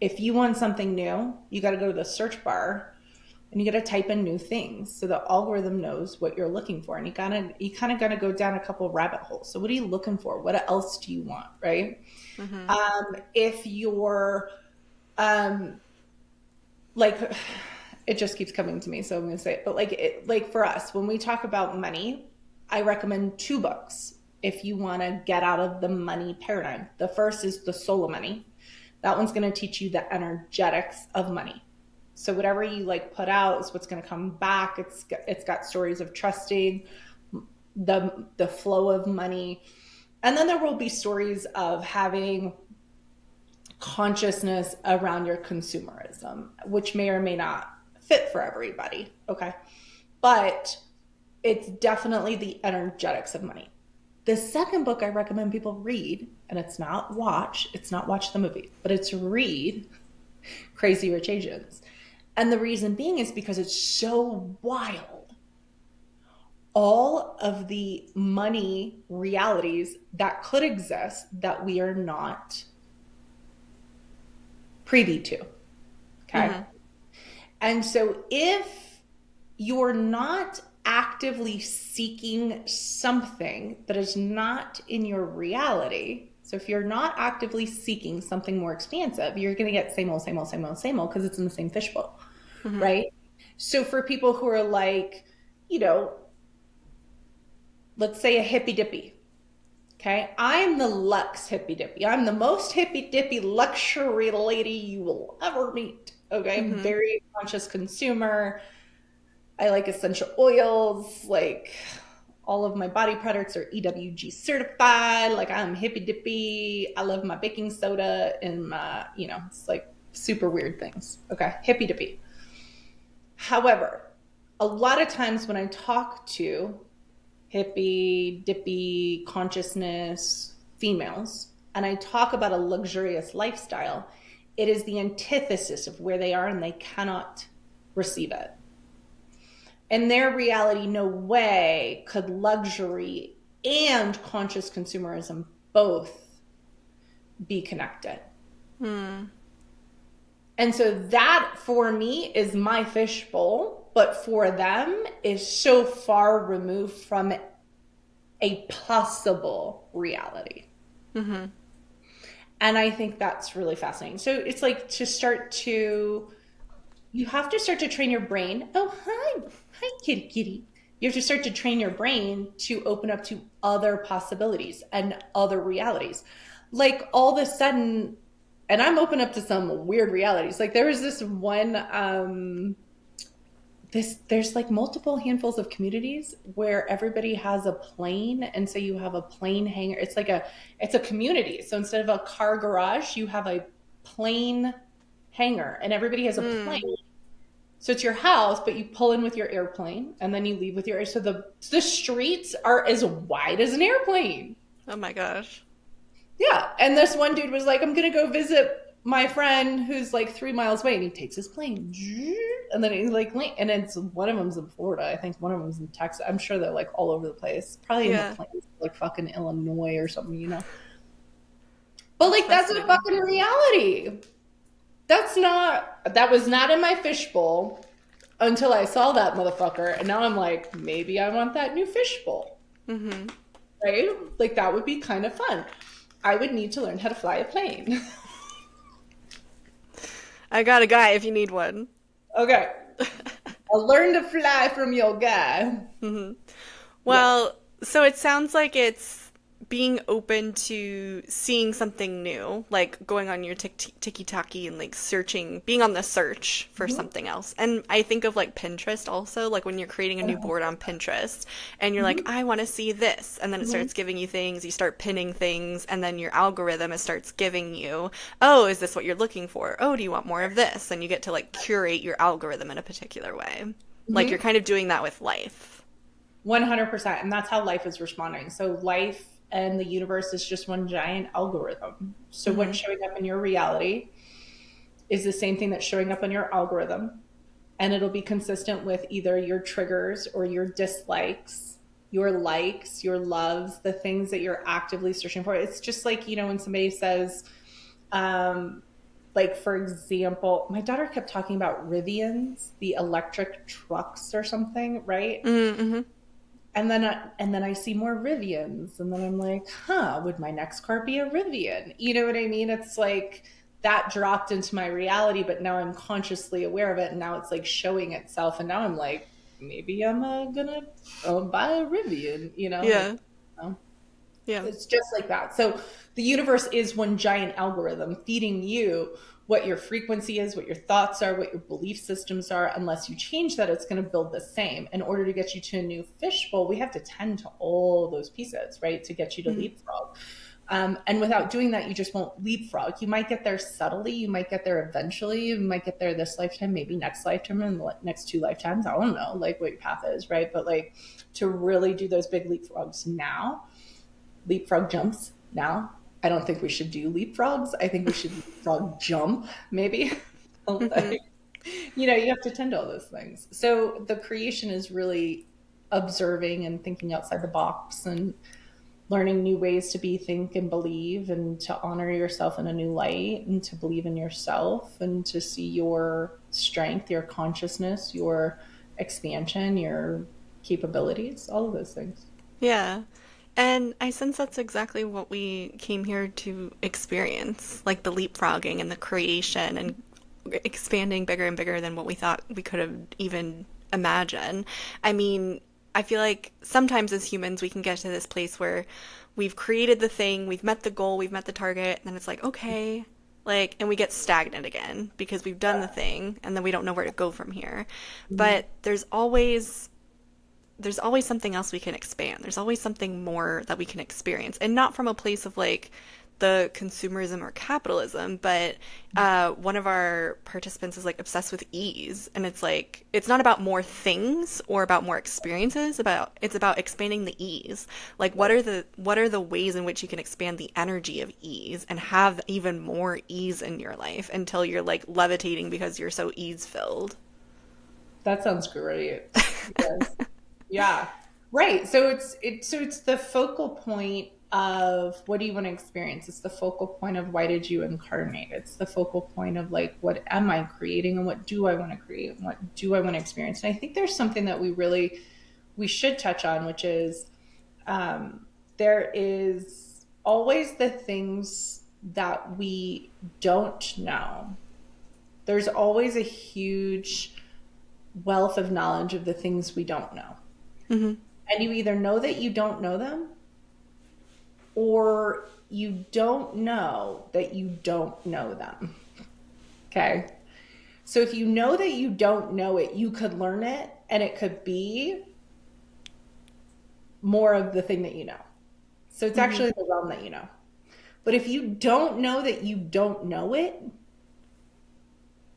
If you want something new, you got to go to the search bar and you got to type in new things so the algorithm knows what you're looking for. And you kind of got to go down a couple of rabbit holes. So what are you looking for? What else do you want, right? Mm-hmm. If you're like, it just keeps coming to me, so I'm going to say it. But like for us, when we talk about money, I recommend two books if you want to get out of the money paradigm. The first is The Soul of Money. That one's going to teach you the energetics of money. So whatever you like put out is what's going to come back. It's got stories of trusting the flow of money, and then there will be stories of having consciousness around your consumerism, which may or may not fit for everybody. Okay. But it's definitely the energetics of money. The second book I recommend people read, and it's not watch the movie, but it's read Crazy Rich Asians. And the reason being is because it's so wild. All of the money realities that could exist that we are not privy to. Okay. Mm-hmm. And so if you're not actively seeking something that is not in your reality, so if you're not actively seeking something more expansive, you're going to get same old, same old, same old, same old because it's in the same fishbowl, Mm-hmm. right? So for people who are like, let's say a hippy dippy. Okay, I'm the Lux hippy dippy. I'm the most hippy dippy luxury lady you will ever meet. Okay, I'm Mm-hmm. very conscious consumer. I like essential oils. Like all of my body products are EWG certified. Like I'm hippy dippy. I love my baking soda and my, it's like super weird things. Okay, hippy dippy. However, a lot of times when I talk to hippie, dippy, consciousness females, and I talk about a luxurious lifestyle, it is the antithesis of where they are and they cannot receive it. In their reality, no way could luxury and conscious consumerism both be connected. Mm. And so that for me is my fishbowl, but for them is so far removed from a possible reality. Mm-hmm. And I think that's really fascinating. So it's like you have to start to train your brain. Oh, hi. Hi, kitty, kitty. You have to start to train your brain to open up to other possibilities and other realities. Like all of a sudden, and I'm open up to some weird realities. Like there was this one there's like multiple handfuls of communities where everybody has a plane, and so you have a plane hangar. It's a community. So instead of a car garage, you have a plane hangar, and everybody has a Mm. plane. So it's your house, but you pull in with your airplane and then you leave with your, so the streets are as wide as an airplane. Oh my gosh. Yeah. And this one dude was like, I'm going to go visit my friend who's like 3 miles away. And he takes his plane. And then he's like, and it's one of them's in Florida. I think one of them's in Texas. I'm sure they're like all over the place. Probably in the Yeah. plains, like fucking Illinois or something, you know? But That's like, that's a fascinating. fucking reality. That was not in my fishbowl until I saw that motherfucker. And now I'm like, maybe I want that new fishbowl, Mm-hmm. right? Like, that would be kind of fun. I would need to learn how to fly a plane. I got a guy if you need one. Okay. I'll learn to fly from your guy. Mm-hmm. Yeah. Well, so it sounds like it's being open to seeing something new, like going on your tiki-taki and like searching, being on the search for Mhm. something else. And I think of like Pinterest also, like when you're creating a new board on Pinterest and you're like, Mhm. I want to see this. And then it Mhm. starts giving you things, you start pinning things, and then your algorithm it starts giving you, oh, is this what you're looking for? Oh, do you want more of this? And you get to like curate your algorithm in a particular way. Like you're Mhm. kind of doing that with life. 100%. And that's how life is responding. So life and the universe is just one giant algorithm. So Mm-hmm. what's showing up in your reality is the same thing that's showing up in your algorithm. And it'll be consistent with either your triggers or your dislikes, your likes, your loves, the things that you're actively searching for. It's just like, when somebody says, um, like, for example, my daughter kept talking about Rivians, the electric trucks or something, right? Mm-hmm. And then I see more Rivians, and then I'm like, huh, would my next car be a Rivian? You know what I mean? It's like that dropped into my reality, but now I'm consciously aware of it, and now it's like showing itself, and now I'm like, maybe I'm gonna buy a Rivian, like, Yeah. you know? Yeah. It's just like that. So the universe is one giant algorithm feeding you what your frequency is, what your thoughts are, what your belief systems are. Unless you change that, it's going to build the same. In order to get you to a new fishbowl, we have to tend to all those pieces, right? To get you to Mm-hmm. leapfrog. And without doing that, you just won't leapfrog. You might get there subtly. You might get there eventually. You might get there this lifetime, maybe next lifetime, and the next two lifetimes. I don't know, like what your path is, right? But like to really do those big leapfrogs now, leapfrog jumps now. I don't think we should do leapfrogs. I think we should leapfrog jump, maybe. Mm-hmm. Like, you have to tend to all those things. So the creation is really observing and thinking outside the box and learning new ways to be, think, and believe, and to honor yourself in a new light, and to believe in yourself, and to see your strength, your consciousness, your expansion, your capabilities, all of those things. Yeah. And I sense that's exactly what we came here to experience, like the leapfrogging and the creation and expanding bigger and bigger than what we thought we could have even imagined. I mean, I feel like sometimes as humans we can get to this place where we've created the thing, we've met the goal, we've met the target, and then it's like, okay, like, and we get stagnant again because we've done the thing and then we don't know where to go from here. Mhm. But there's always something else we can expand. There's always something more that we can experience. And not from a place of like the consumerism or capitalism, but one of our participants is like obsessed with ease. And it's like, it's not about more things or about more experiences, it's about expanding the ease. Like what are the ways in which you can expand the energy of ease and have even more ease in your life until you're like levitating because you're so ease filled. That sounds great. Yes. Yeah. Right. So it's the focal point of what do you want to experience? It's the focal point of why did you incarnate? It's the focal point of like what am I creating and what do I want to create and what do I want to experience? And I think there's something that we should touch on, which is there is always the things that we don't know. There's always a huge wealth of knowledge of the things we don't know. Hmm. And you either know that you don't know them, or you don't know that you don't know them. Okay. So if you know that you don't know it, you could learn it and it could be more of the thing that you know. So it's Mm-hmm. actually the realm that you know. But if you don't know that you don't know it,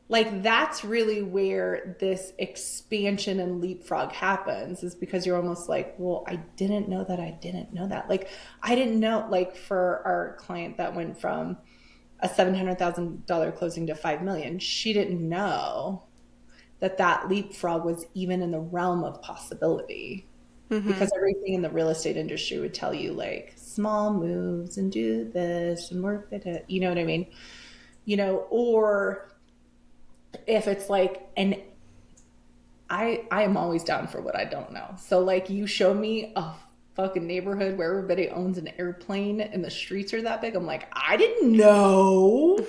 like that's really where this expansion and leapfrog happens, is because you're almost like, well, I didn't know that I didn't know that. Like I didn't know, like for our client that went from a $700,000 closing to 5 million, she didn't know that that leapfrog was even in the realm of possibility, Mm-hmm. because everything in the real estate industry would tell you like small moves and do this and work at it, you know what I mean? Or if it's like an I am always down for what I don't know. So like you show me a fucking neighborhood where everybody owns an airplane and the streets are that big, I'm like, I didn't know.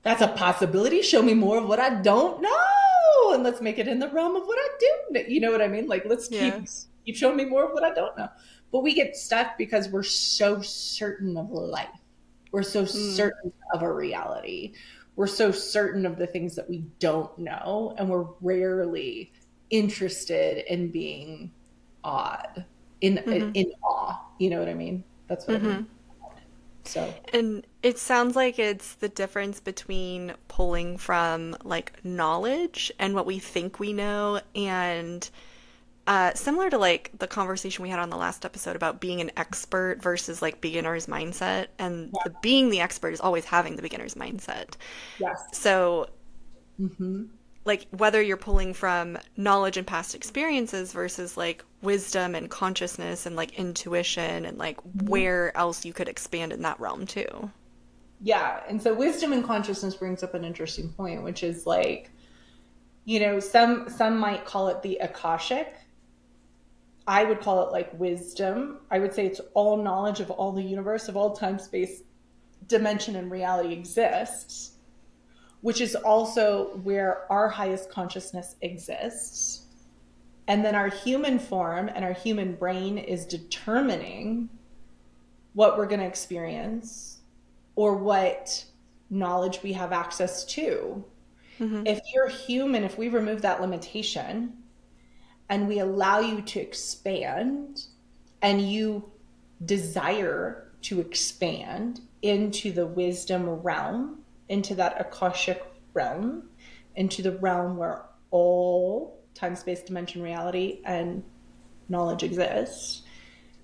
That's a possibility. Show me more of what I don't know, and let's make it in the realm of what I do know. You know what I mean? Like let's Yeah. keep showing me more of what I don't know. But we get stuck because we're so certain of life. We're so Mm. certain of a reality. We're so certain of the things that we don't know, and we're rarely interested in being odd, Mm-hmm. in awe. You know what I mean? That's what I Mm-hmm. mean. So And it sounds like it's the difference between pulling from like knowledge and what we think we know, and similar to like the conversation we had on the last episode about being an expert versus like beginner's mindset. And the being the expert is always having the beginner's mindset. yes. So Hmm. like whether you're pulling from knowledge and past experiences versus like wisdom and consciousness and like intuition and like where else you could expand in that realm too. Yeah. And so wisdom and consciousness brings up an interesting point, which is like, some might call it the Akashic. I would call it like wisdom. I would say it's all knowledge of all the universe, of all time, space, dimension, and reality exists, which is also where our highest consciousness exists. And then our human form and our human brain is determining what we're going to experience or what knowledge we have access to. Mm-hmm. If you're human, if we remove that limitation and we allow you to expand, and you desire to expand into the wisdom realm, into that Akashic realm, into the realm where all time, space, dimension, reality, and knowledge exists,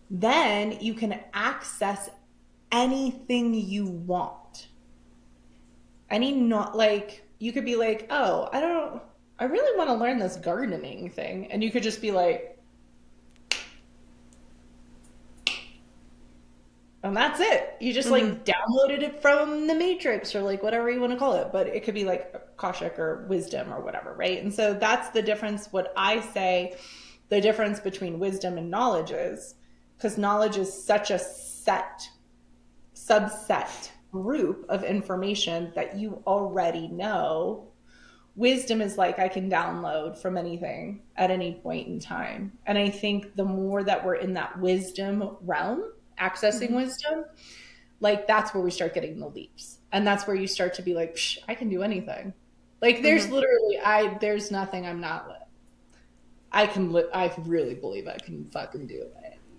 then you can access anything you want. Any not like you could be like, oh, I really want to learn this gardening thing. And you could just be like, and that's it. You just Mm-hmm. like downloaded it from the Matrix or like whatever you want to call it. But it could be like Akashic or wisdom or whatever, right? And so that's the difference. What I say the difference between wisdom and knowledge is, because knowledge is such a subset group of information that you already know. Wisdom is like I can download from anything at any point in time. And I think the more that we're in that wisdom realm, accessing Mm-hmm. wisdom, like that's where we start getting the leaps. And that's where you start to be like, Psh, I can do anything. Like Mm-hmm. there's nothing I'm not with. I really believe I can fucking do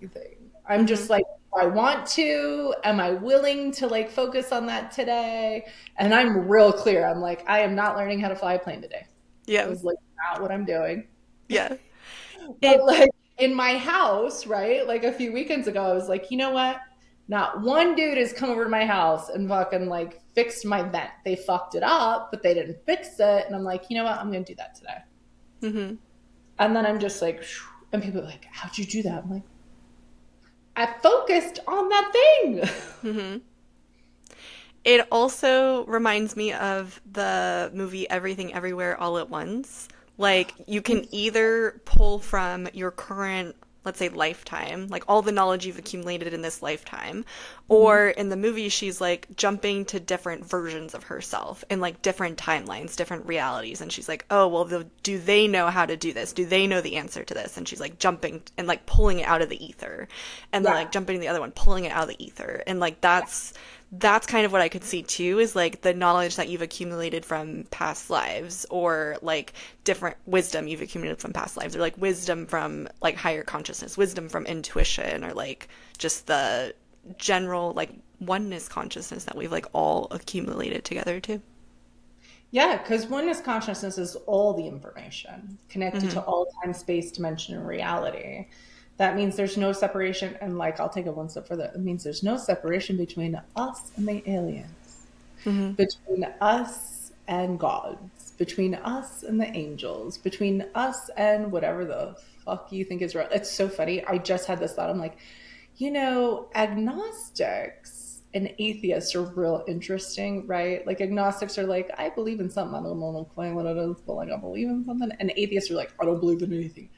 anything. I'm Mm-hmm. just like, do I want to? Am I willing to like focus on that today? And I'm real clear. I'm like, I am not learning how to fly a plane today. That Yeah. is like not what I'm doing. Yeah. But It like in my house, right? Like a few weekends ago, I was like, you know what? Not one dude has come over to my house and fucking like fixed my vent. They fucked it up, but they didn't fix it. And I'm like, you know what? I'm gonna do that today. mm-hmm. And then I'm just like, and people are like, how'd you do that? I'm like, I focused on that thing. Mm-hmm. It also reminds me of the movie Everything Everywhere All at Once. Like, you can either pull from your current, let's say, lifetime, like all the knowledge you've accumulated in this lifetime, or in the movie, she's like jumping to different versions of herself in like different timelines, different realities. And she's like, oh, well, do they know how to do this? Do they know the answer to this? And she's like jumping and like pulling it out of the ether. And then Yeah. like jumping to the other one, pulling it out of the ether. And like that's kind of what I could see too, is like the knowledge that you've accumulated from past lives, or like different wisdom you've accumulated from past lives, or like wisdom from like higher consciousness, wisdom from intuition, or like just the general like oneness consciousness that we've like all accumulated together too. Yeah, because oneness consciousness is all the information connected to Hmm. all time, space, dimension, and reality. That means there's no separation. And like, I'll take it one step further. It means there's no separation between us and the aliens, Hmm. between us and gods, between us and the angels, between us and whatever the fuck you think is right. It's so funny. I just had this thought. I'm like, agnostics and atheists are real interesting, right? Like agnostics are like, I believe in something, I don't know quite what it is, but like I believe in something. And atheists are like, I don't believe in anything.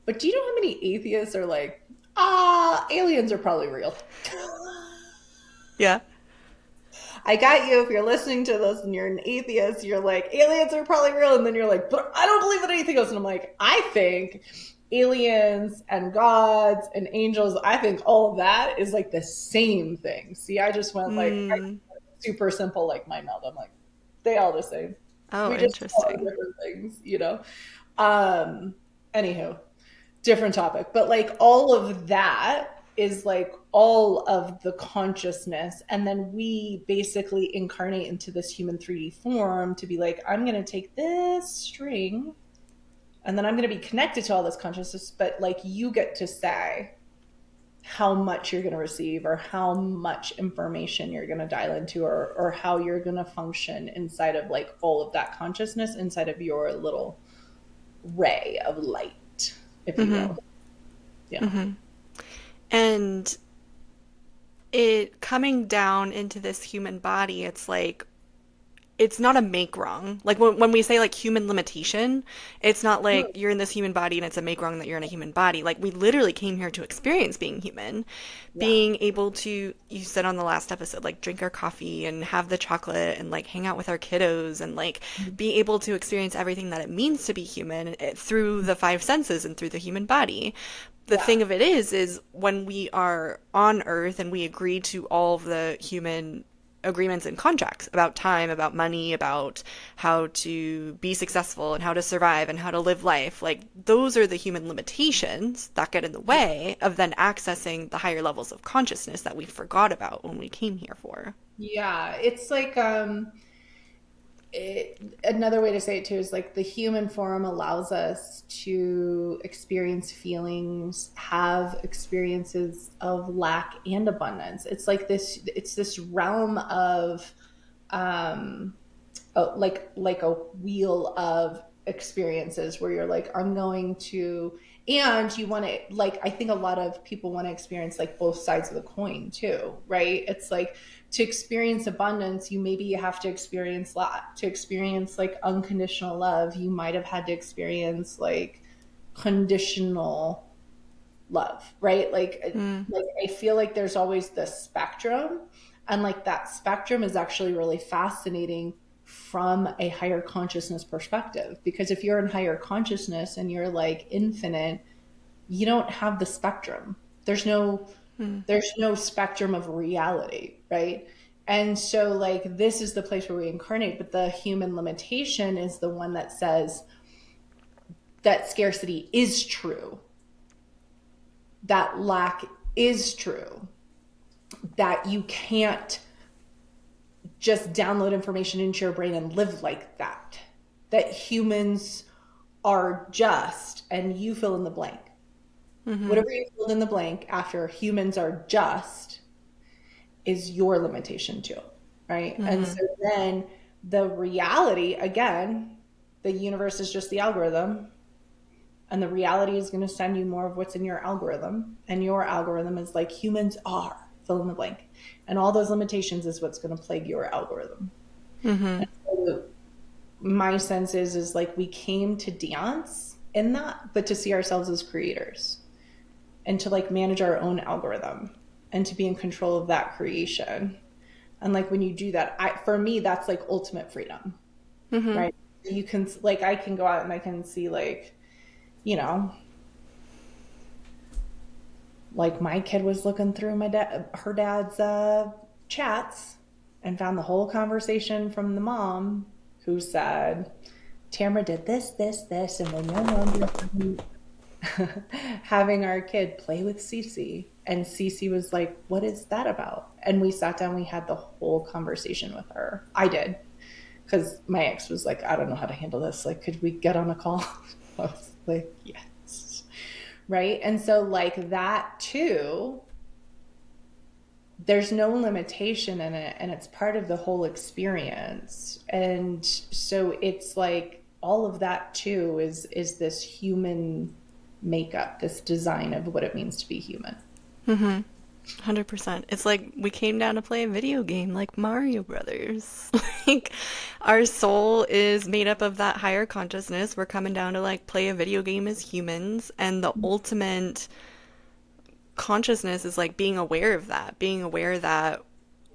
But do you know how many atheists are like, aliens are probably real? Yeah. I got you. If you're listening to this and you're an atheist, you're like, aliens are probably real. And then you're like, but I don't believe in anything else. And I'm like, I think aliens and gods and angels, I think all of that is like the same thing. See, I just went like Mm. super simple, like my mouth. I'm like, they all the same. Oh, We just call it interesting. different things. Um, Anywho, different topic, but like all of that is like all of the consciousness, and then we basically incarnate into this human 3D form to be like, I'm going to take this string and then I'm going to be connected to all this consciousness, but like you get to say how much you're going to receive or how much information you're going to dial into, or how you're going to function inside of like all of that consciousness inside of your little ray of light, if you Hmm. will. Yeah. Hmm. And it coming down into this human body, it's like it's not a make wrong. Like when we say like human limitation, it's not like you're in this human body and it's a make wrong that you're in a human body. Like we literally came here to experience being human, Yeah. being able to, you said on the last episode, like drink our coffee and have the chocolate and like hang out with our kiddos and like be able to experience everything that it means to be human through the five senses and through the human body. The Yeah. thing of it is when we are on Earth and we agree to all of the human agreements and contracts about time, about money, about how to be successful and how to survive and how to live life. Like, those are the human limitations that get in the way of then accessing the higher levels of consciousness that we forgot about when we came here for. Yeah, it's like another way to say it too is like the human form allows us to experience feelings, have experiences of lack and abundance. It's this realm of um like a wheel of experiences where you're like, I'm going to, and you want to, like, I think a lot of people want to experience like both sides of the coin too, right? It's like, to experience abundance, you maybe have to experience lack. To experience like unconditional love, you might have had to experience like conditional love, right? Mm. Like I feel like there's always this spectrum, and like that spectrum is actually really fascinating from a higher consciousness perspective, because if you're in higher consciousness and you're like infinite, you don't have the spectrum. Mm. There's no spectrum of reality, right? And so like this is the place where we incarnate, but the human limitation is the one that says that scarcity is true, that lack is true, that you can't just download information into your brain and live like that. That humans are just, and you fill in the blank. Mm-hmm. Whatever you filled in the blank after humans are just is your limitation too, right? And Mm-hmm. so then the reality, again, the universe is just the algorithm, and the reality is going to send you more of what's in your algorithm, and your algorithm is like humans are, fill in the blank, and all those limitations is what's going to plague your algorithm. Mm-hmm. And so my sense is like we came to dance in that, but to see ourselves as creators and to like manage our own algorithm and to be in control of that creation. And like when you do that, for me that's like ultimate freedom, Mm-hmm. right? You can, like, I can go out and I can see like, you know, like my kid was looking through her dad's chats, and found the whole conversation from the mom who said, Tamara did this, this, this, and we're no longer having our kid play with Cece. And Cece was like, what is that about? And we sat down, we had the whole conversation with her. I did, because my ex was like, I don't know how to handle this. Like, could we get on a call? I was like, yes. Right. And so, like, that too, there's no limitation in it, and it's part of the whole experience. And so it's like all of that too is this human makeup, this design of what it means to be human. 100%. It's like we came down to play a video game like Mario Brothers. Like our soul is made up of that higher consciousness. We're coming down to like play a video game as humans, and the ultimate consciousness is like being aware of that, being aware that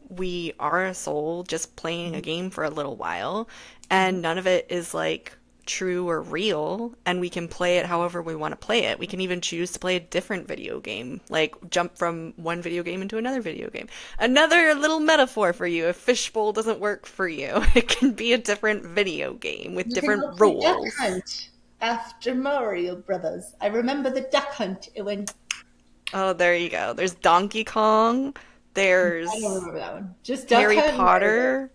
we are a soul just playing a game for a little while, and none of it is like true or real, and we can play it however we want to play it. We can even choose to play a different video game, like jump from one video game into another video game. Another little metaphor for you: if fishbowl doesn't work for you, it can be a different video game with You can different go play Duck rules. Hunt after Mario Brothers. I remember the Duck Hunt. It went. Oh, there you go. There's Donkey Kong. I don't There's remember that one. Just Duck Harry Hunt and Mario.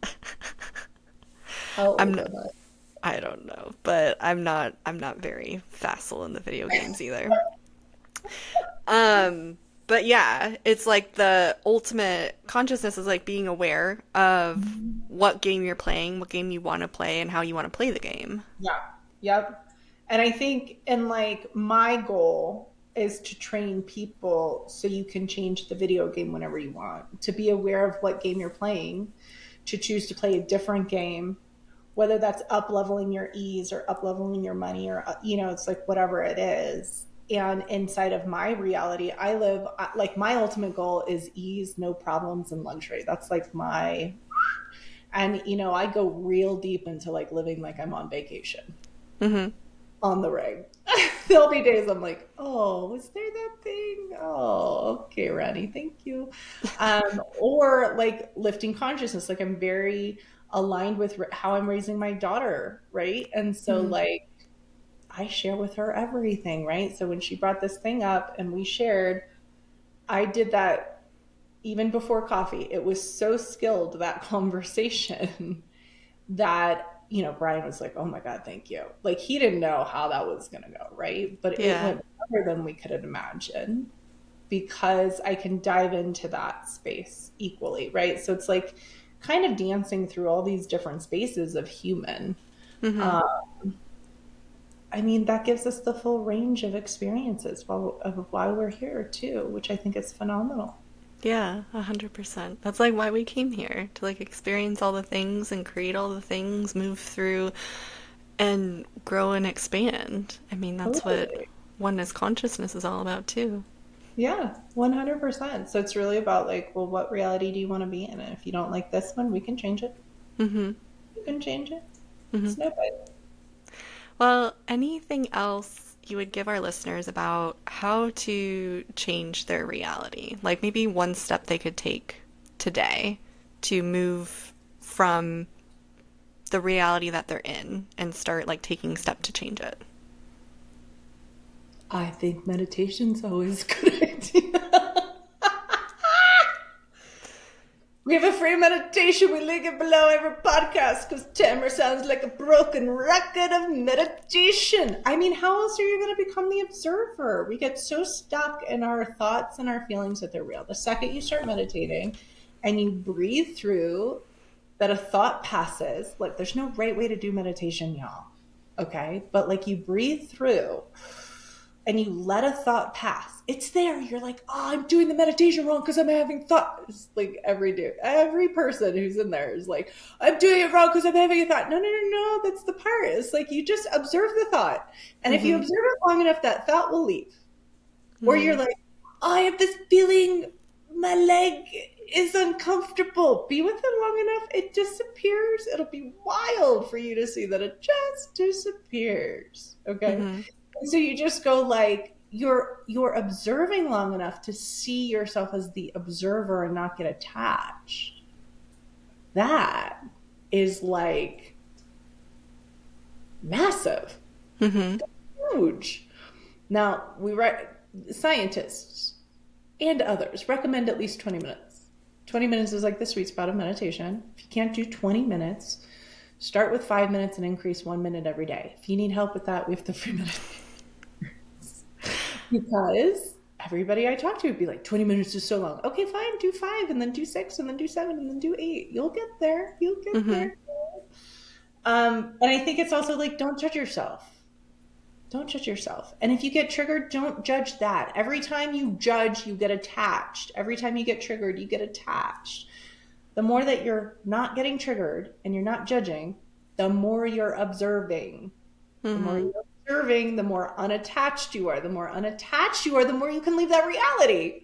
Potter. How old I'm was I? I don't know, but I'm not very facile in the video games either. But yeah, it's like the ultimate consciousness is like being aware of what game you're playing, what game you want to play, and how you want to play the game. Yeah. Yep. And I think, and like my goal is to train people so you can change the video game whenever you want, to be aware of what game you're playing, to choose to play a different game, whether that's up leveling your ease or up leveling your money or, it's like whatever it is. And inside of my reality, I live like my ultimate goal is ease, no problems, and luxury. That's like my, and I go real deep into like living like I'm on vacation Hmm. on the rig. There'll be days I'm like, oh, was there that thing? Oh, okay, Ronnie, thank you. Or like lifting consciousness. Like I'm very aligned with how I'm raising my daughter, right? And so Hmm. like I share with her everything, right? So when she brought this thing up and we shared, I did that even before coffee. It was so skilled, that conversation, that Brian was like, oh my god, thank you. Like he didn't know how that was going to go, right? But it Yeah. went better than we could imagine, because I can dive into that space equally, right? So it's like kind of dancing through all these different spaces of human. Hmm. uh, I mean, that gives us the full range of experiences of why we're here too, which I think is phenomenal. Yeah, 100%. That's like why we came here, to like experience all the things and create all the things, move through and grow and expand. I mean, that's what Totally. oneness consciousness is all about too. Yeah, 100%. So it's really about like, well, what reality do you want to be in? And if you don't like this one, we can change it. Hmm. You can change it. Hmm. It's no big. Well, anything else you would give our listeners about how to change their reality? Like maybe one step they could take today to move from the reality that they're in and start like taking steps to change it. I think meditation's always a good idea. We have a free meditation. We link it below every podcast because Tamara sounds like a broken record of meditation. I mean, how else are you going to become the observer? We get so stuck in our thoughts and our feelings that they're real. The second you start meditating and you breathe through, that a thought passes. Like, there's no right way to do meditation, y'all. Okay. But like, you breathe through and you let a thought pass. It's there. You're like, oh, I'm doing the meditation wrong because I'm having thoughts. Like every person who's in there is like, I'm doing it wrong because I'm having a thought. No, no, no, no. That's the part. It's like you just observe the thought. And if you Hmm. observe it long enough, that thought will leave. Or you're Hmm. like, oh, I have this feeling my leg is uncomfortable. Be with it long enough, it disappears. It'll be wild for you to see that it just disappears. Okay. Hmm. And so you just go like you're observing long enough to see yourself as the observer and not get attached. that is like massive, Mm-hmm. huge. Now, scientists and others recommend at least 20 minutes. 20 minutes is like the sweet spot of meditation. If you can't do 20 minutes, start with 5 minutes and increase 1 minute every day. If you need help with that, we have the free minute. Because everybody I talk to would be like, 20 minutes is so long. Okay, fine, do 5 and then do 6 and then do 7 and then do 8. You'll get there. You'll get Mm-hmm. there. And I think it's also like, don't judge yourself. Don't judge yourself. And if you get triggered, don't judge that. Every time you judge, you get attached. Every time you get triggered, you get attached. The more that you're not getting triggered and you're not judging, the more you're observing. The more Mm-hmm. you're observing, the more unattached you are. The more unattached you are, the more you can leave that reality.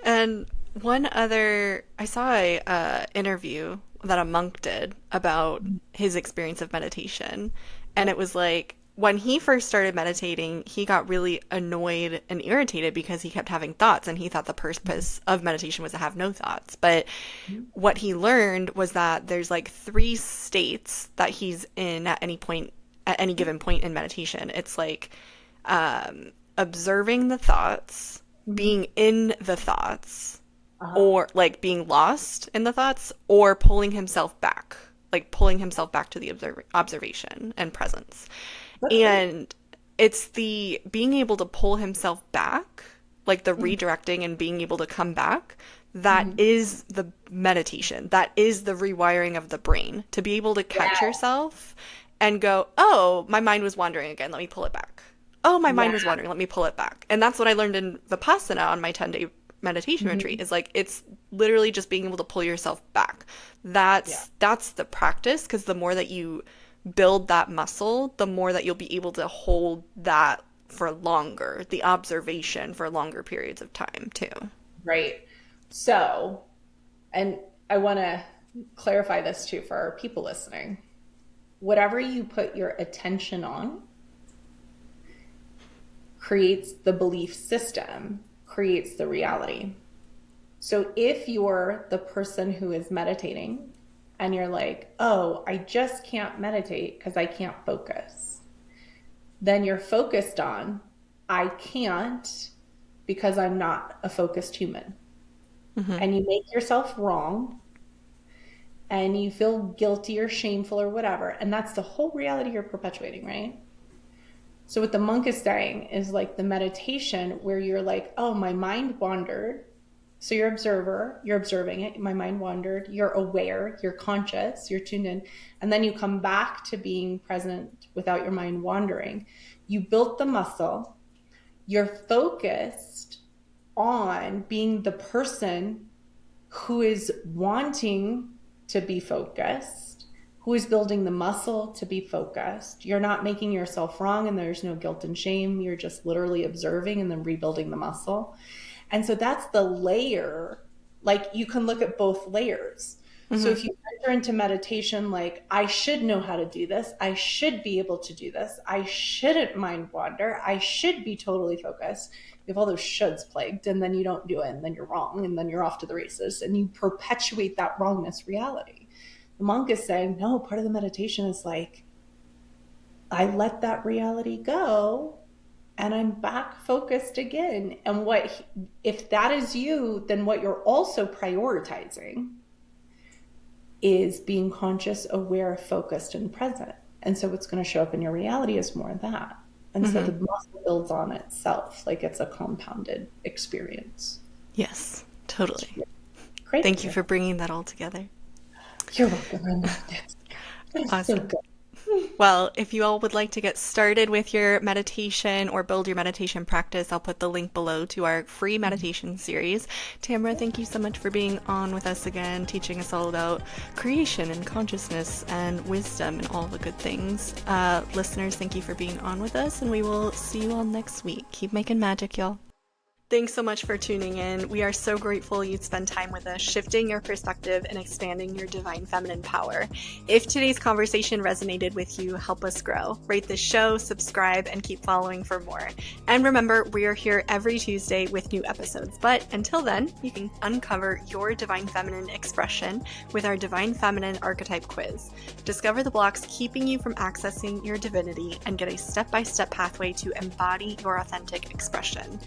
And I saw a interview that a monk did about his experience of meditation. And it was like, when he first started meditating, he got really annoyed and irritated because he kept having thoughts, and he thought the purpose of meditation was to have no thoughts. But what he learned was that there's like three states that he's in at any point, at any given point in meditation. It's like observing the thoughts, being in the thoughts, Uh-huh. or like being lost in the thoughts, or pulling himself back, like pulling himself back to the observation and presence. That's great. And it's the being able to pull himself back, like the redirecting and being able to come back, that Mm-hmm. is the meditation. That is the rewiring of the brain, to be able to catch Yeah. yourself and go, oh, my mind was wandering again. Let me pull it back. Oh, my mind Yeah. was wandering. Let me pull it back. And that's what I learned in Vipassana on my 10-day meditation Mm-hmm. retreat, is like, it's literally just being able to pull yourself back. Yeah. That's the practice, because the more that you build that muscle, the more that you'll be able to hold that for longer, the observation for longer periods of time too. Right. So, and I want to clarify this too for our people listening. Whatever you put your attention on creates the belief system, creates the reality. So if you're the person who is meditating and you're like, oh, I just can't meditate because I can't focus, then you're focused on, I can't because I'm not a focused human. Hmm. And you make yourself wrong and you feel guilty or shameful or whatever. And that's the whole reality you're perpetuating, right? So what the monk is saying is like the meditation where you're like, oh, my mind wandered. So you're observer, you're observing it. My mind wandered. You're aware, you're conscious, you're tuned in. And then you come back to being present without your mind wandering. You built the muscle. You're focused on being the person who is wanting to be focused, who is building the muscle to be focused. You're not making yourself wrong and there's no guilt and shame. You're just literally observing and then rebuilding the muscle. And so that's the layer. Like you can look at both layers. So Hmm. if you enter into meditation, like, I should know how to do this. I should be able to do this. I shouldn't mind wander. I should be totally focused. You have all those shoulds plagued, and then you don't do it, and then you're wrong, and then you're off to the races, and you perpetuate that wrongness reality. The monk is saying, no, part of the meditation is like, I let that reality go and I'm back focused again. And if that is you, then what you're also prioritizing is being conscious, aware, focused, and present. And so what's going to show up in your reality is more of that. And so Hmm. the muscle builds on itself, like it's a compounded experience. Yes, totally. Great. Thank you for bringing that all together. You're welcome. It's so Awesome. good. Well, if you all would like to get started with your meditation or build your meditation practice, I'll put the link below to our free meditation series. Tamara, thank you so much for being on with us again, teaching us all about creation and consciousness and wisdom and all the good things. Listeners, thank you for being on with us, and we will see you all next week. Keep making magic, y'all. Thanks so much for tuning in. We are so grateful you'd spend time with us, shifting your perspective and expanding your divine feminine power. If today's conversation resonated with you, help us grow. Rate this show, subscribe, and keep following for more. And remember, we are here every Tuesday with new episodes. But until then, you can uncover your divine feminine expression with our Divine Feminine Archetype Quiz. Discover the blocks keeping you from accessing your divinity and get a step-by-step pathway to embody your authentic expression.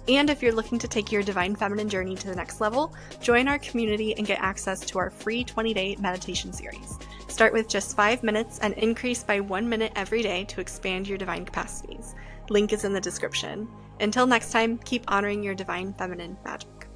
And if you're looking to take your divine feminine journey to the next level, join our community and get access to our free 20-day meditation series. Start with just 5 minutes and increase by 1 minute every day to expand your divine capacities. Link is in the description. Until next time, keep honoring your divine feminine magic.